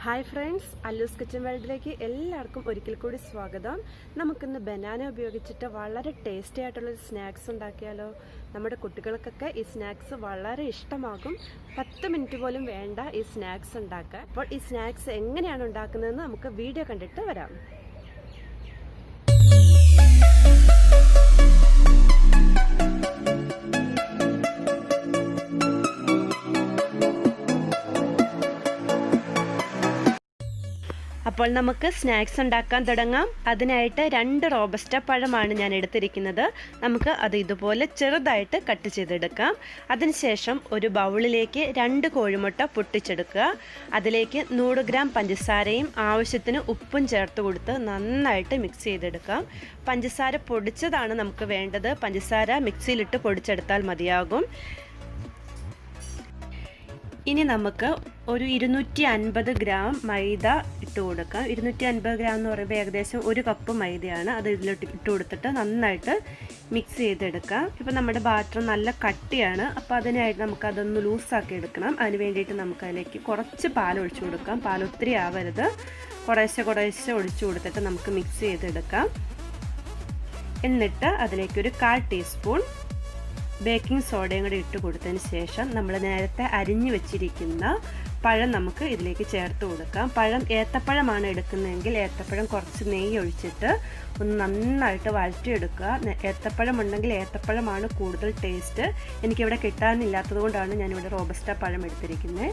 Hi friends, അല്ലൂസ് kitchen വേൾഡിലേക്ക് എല്ലാവർക്കും ഒരിക്കൽ കൂടി സ്വാഗതം. നമുക്കിന്ന് ബനാന ഉപയോഗിച്ചിട്ട് വളരെ ടേസ്റ്റി ആയിട്ടുള്ളൊരു സ്നാക്സ് ഉണ്ടാക്കിയാലോ. നമ്മുടെ കുട്ടികൾക്കൊക്കെ ഈ സ്നാക്സ് വളരെ ഇഷ്ടമാകും. 10 മിനിറ്റ് പോലും വേണ്ട ഈ സ്നാക്സ് ഉണ്ടാക്കാൻ. അപ്പോൾ ഈ സ്നാക്സ് എങ്ങനെയാണ് ഉണ്ടാക്കുന്നതെന്ന് നമുക്ക് വീഡിയോ കണ്ടിട്ട് വരാം. അപ്പോൾ നമുക്ക് സ്നാക്സ് ഉണ്ടാക്കാൻ തുടങ്ങാം. അതിനായിട്ട് 2 റോബസ്റ്റ പഴമാണ് ഞാൻ എടുത്തിരിക്കുന്നത്. നമുക്ക് അത് ഇതുപോലെ ചെറുതായിട്ട് കട്ട് ചെയ്തെടുക്കാം. അതിനുശേഷം ഒരു ബൗളിലേക്ക് 2 കോഴിമുട്ട പൊട്ടിച്ചെടുക്കുക. അതിലേക്ക് 100 ഗ്രാം പഞ്ചസാരയും ആവശ്യത്തിന് ഉപ്പും ചേർത്ത് കൊടുത്ത് നന്നായിട്ട് മിക്സ് ചെയ്തെടുക്കാം. പഞ്ചസാര പൊടിച്ചതാണ് നമുക്ക് വേണ്ടത്. പഞ്ചസാര മിക്സിയിലിട്ട് പൊടിച്ചെടുത്താൽ മതിയാകും. ഇനി നമുക്ക് ഒരു 250 ഗ്രാം മൈദ ഇട്ട് കൊടുക്കാം. 250 ഗ്രാം എന്ന് പറയുമ്പോൾ ഏകദേശം 1 കപ്പ് മൈദയാണ്. അത് ഇതിലോട്ട് ഇട്ട് കൊടുത്തിട്ട് നന്നായിട്ട് മിക്സ് ചെയ്തെടുക്കാം. ഇപ്പോൾ നമ്മുടെ ബാറ്റർ നല്ല കട്ടിയാണ്. അപ്പോൾ അതിനായിട്ട് നമുക്കതൊന്ന് ലൂസാക്കി എടുക്കണം. അതിന് വേണ്ടിയിട്ട് നമുക്കതിലേക്ക് കുറച്ച് പാൽ ഒഴിച്ചു കൊടുക്കാം. പാൽ ഒത്തിരി ആവരുത്. കുറേശ്ശെ ഒഴിച്ചു കൊടുത്തിട്ട് നമുക്ക് മിക്സ് ചെയ്തെടുക്കാം. എന്നിട്ട് അതിലേക്കൊരു 1/4 ടീസ്പൂൺ ബേക്കിംഗ് സോഡയും കൂടി ഇട്ട് കൊടുത്തതിന് ശേഷം നമ്മൾ നേരത്തെ അരിഞ്ഞു വെച്ചിരിക്കുന്ന പഴം നമുക്ക് ഇതിലേക്ക് ചേർത്ത് കൊടുക്കാം. പഴം ഏത്തപ്പഴമാണ് എടുക്കുന്നതെങ്കിൽ ഏത്തപ്പഴം കുറച്ച് നെയ്യ് ഒഴിച്ചിട്ട് ഒന്ന് നന്നായിട്ട് വഴറ്റിയെടുക്കുക. ഏത്തപ്പഴം ഉണ്ടെങ്കിൽ ഏത്തപ്പഴമാണ് കൂടുതൽ ടേസ്റ്റ്. എനിക്കിവിടെ കിട്ടാനില്ലാത്തത് കൊണ്ടാണ് ഞാനിവിടെ റോബസ്റ്റ പഴം എടുത്തിരിക്കുന്നത്.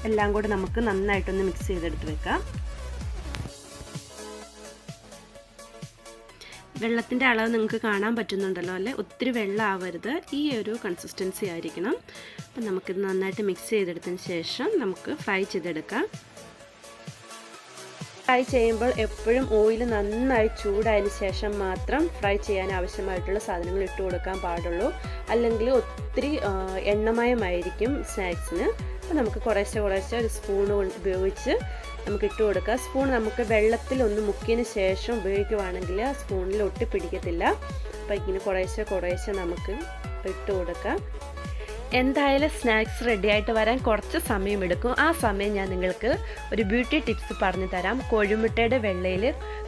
എല്ലാം കൂടി നമുക്ക് നന്നായിട്ടൊന്ന് മിക്സ് ചെയ്തെടുത്ത് വെക്കാം. വെള്ളത്തിൻ്റെ അളവ് നിങ്ങൾക്ക് കാണാൻ പറ്റുന്നുണ്ടല്ലോ അല്ലേ? ഒത്തിരി വെള്ളം ആവരുത്. ഈ ഒരു കൺസിസ്റ്റൻസി ആയിരിക്കണം. അപ്പം നമുക്കിത് നന്നായിട്ട് മിക്സ് ചെയ്തെടുത്തതിന് ശേഷം നമുക്ക് ഫ്രൈ ചെയ്തെടുക്കാം. ഫ്രൈ ചെയ്യുമ്പോൾ എപ്പോഴും ഓയിൽ നന്നായി ചൂടായതിന് ശേഷം മാത്രം ഫ്രൈ ചെയ്യാൻ ആവശ്യമായിട്ടുള്ള സാധനങ്ങൾ ഇട്ട് കൊടുക്കാൻ പാടുള്ളൂ. അല്ലെങ്കിൽ ഒത്തിരി എണ്ണമയമായിരിക്കും സ്നാക്സിന്. അപ്പോൾ നമുക്ക് കുറേശ്ശെ ഒരു സ്പൂൺ ഉപയോഗിച്ച് നമുക്ക് ഇട്ട് കൊടുക്കുക. സ്പൂൺ നമുക്ക് വെള്ളത്തിൽ ഒന്ന് മുക്കിയതിന് ശേഷം ഉപയോഗിക്കുവാണെങ്കിൽ ആ സ്പൂണിൽ ഒട്ടിപ്പിടിക്കത്തില്ല. അപ്പോൾ ഇങ്ങനെ കുറേശ്ശെ നമുക്ക് ഇട്ട് കൊടുക്കാം. എന്തായാലും സ്നാക്സ് റെഡി ആയിട്ട് വരാൻ കുറച്ച് സമയമെടുക്കും. ആ സമയം ഞാൻ നിങ്ങൾക്ക് ഒരു ബ്യൂട്ടി ടിപ്സ് പറഞ്ഞു തരാം. കോഴിമുട്ടയുടെ വെള്ളയിൽ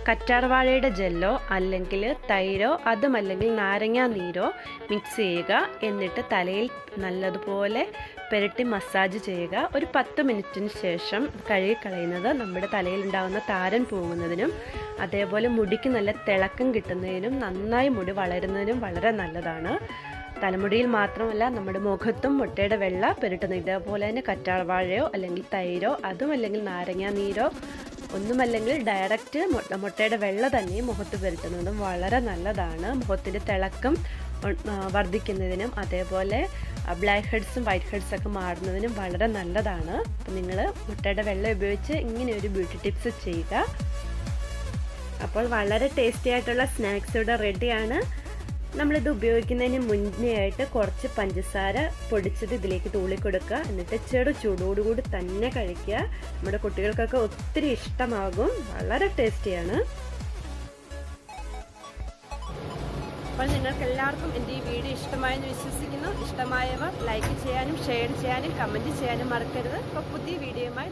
കറ്റാർവാഴയുടെ ജെല്ലോ അല്ലെങ്കിൽ തൈരോ അതുമല്ലെങ്കിൽ നാരങ്ങാ നീരോ മിക്സ് ചെയ്യുക. എന്നിട്ട് തലയിൽ നല്ലതുപോലെ പുരട്ടി മസാജ് ചെയ്യുക. ഒരു 10 മിനിറ്റിന് ശേഷം കഴുകിക്കളയുന്നത് നമ്മുടെ തലയിലുണ്ടാകുന്ന താരൻ പോകുന്നതിനും അതേപോലെ മുടിക്ക് നല്ല തിളക്കം കിട്ടുന്നതിനും നന്നായി മുടി വളരുന്നതിനും വളരെ നല്ലതാണ്. തലമുടിയിൽ മാത്രമല്ല നമ്മുടെ മുഖത്തും മുട്ടയുടെ വെള്ള പുരട്ടുന്നത്. ഇതേപോലെ തന്നെ കറ്റാർവാഴയോ അല്ലെങ്കിൽ തൈരോ അതുമല്ലെങ്കിൽ നാരങ്ങാ നീരോ ഒന്നുമല്ലെങ്കിൽ ഡയറക്റ്റ് മുട്ടയുടെ വെള്ള തന്നെ മുഖത്ത് പുരട്ടുന്നതും വളരെ നല്ലതാണ്. മുഖത്തിൻ്റെ തിളക്കം വർദ്ധിക്കുന്നതിനും അതേപോലെ ബ്ലാക്ക് ഹെഡ്സും വൈറ്റ് ഹെഡ്സൊക്കെ മാറുന്നതിനും വളരെ നല്ലതാണ്. അപ്പം നിങ്ങൾ മുട്ടയുടെ വെള്ളം ഉപയോഗിച്ച് ഇങ്ങനെ ഒരു ബ്യൂട്ടി ടിപ്സ് ചെയ്യുക. അപ്പോൾ വളരെ ടേസ്റ്റി ആയിട്ടുള്ള സ്നാക്സ് ഇവിടെ റെഡിയാണ്. നമ്മളിത് ഉപയോഗിക്കുന്നതിന് മുന്നേ ആയിട്ട് കുറച്ച് പഞ്ചസാര പൊടിച്ചത് ഇതിലേക്ക് തൂളി കൊടുക്കുക. എന്നിട്ട് ചെറു ചൂടോടുകൂടി തന്നെ കഴിക്കുക. നമ്മുടെ കുട്ടികൾക്കൊക്കെ ഒത്തിരി ഇഷ്ടമാകും. വളരെ ടേസ്റ്റിയാണ്. അപ്പോൾ നിങ്ങൾക്ക് എല്ലാവർക്കും എൻ്റെ ഈ വീഡിയോ ഇഷ്ടമായെന്ന് വിശ്വസിക്കുന്നു. ഇഷ്ടമായവർ ലൈക്ക് ചെയ്യാനും ഷെയർ ചെയ്യാനും കമൻറ്റ് ചെയ്യാനും മറക്കരുത്. അപ്പോൾ പുതിയ വീഡിയോയുമായി